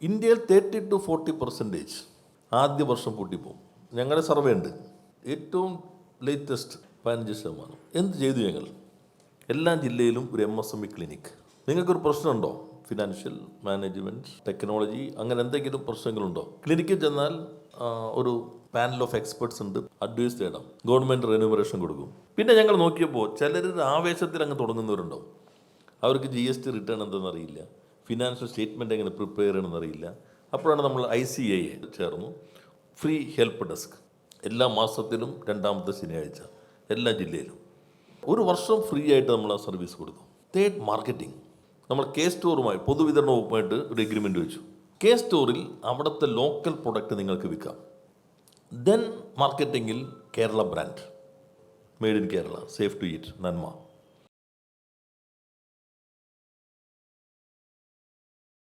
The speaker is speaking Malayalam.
ഇന്ത്യയിൽ 30-40% ആദ്യ വർഷം പൂട്ടിപ്പോവും. ഞങ്ങളുടെ സർവേ ഉണ്ട്, ഏറ്റവും ലേറ്റസ്റ്റ് 15%. എന്ത് ചെയ്തു ഞങ്ങൾ? എല്ലാ ജില്ലയിലും ഒരു MSME ക്ലിനിക്. നിങ്ങൾക്കൊരു പ്രശ്നമുണ്ടോ? ഫിനാൻഷ്യൽ മാനേജ്മെൻറ്റ്, ടെക്നോളജി, അങ്ങനെ എന്തെങ്കിലും പ്രശ്നങ്ങളുണ്ടോ? ക്ലിനിക്കിൽ ചെന്നാൽ ഒരു പാനൽ ഓഫ് എക്സ്പെർട്സ് ഉണ്ട്, അഡ്വൈസ് തേടാം, ഗവൺമെൻറ് റെന്യൂമറേഷൻ കൊടുക്കും. പിന്നെ ഞങ്ങൾ നോക്കിയപ്പോൾ ചിലർ ആവേശത്തിൽ അങ്ങ് തുടങ്ങുന്നവരുണ്ടോ, അവർക്ക് GST റിട്ടേൺ എന്തെന്നറിയില്ല, ഫിനാൻഷ്യൽ സ്റ്റേറ്റ്മെൻറ്റ് എങ്ങനെ പ്രിപ്പയർ ചെയ്യണമെന്നറിയില്ല. അപ്പോഴാണ് നമ്മൾ ICA ചേർന്നു. ഫ്രീ ഹെൽപ്പ് ഡെസ്ക് എല്ലാ മാസത്തിലും 2ാമത്തെ ശനിയാഴ്ച എല്ലാ ജില്ലയിലും ഒരു വർഷം ഫ്രീ ആയിട്ട് നമ്മൾ ആ സർവീസ് കൊടുക്കും. Third, marketing. നമ്മൾ സ്റ്റോറുമായി പൊതുവിതരണ വകുപ്പുമായിട്ട് ഒരു എഗ്രിമെൻ്റ് വെച്ചു. സ്റ്റോറിൽ അവിടുത്തെ ലോക്കൽ പ്രൊഡക്റ്റ് നിങ്ങൾക്ക് വിൽക്കാം. ദെൻ മാർക്കറ്റിങ്ങിൽ Kerala brand, made in Kerala, safe to eat, നന്മ.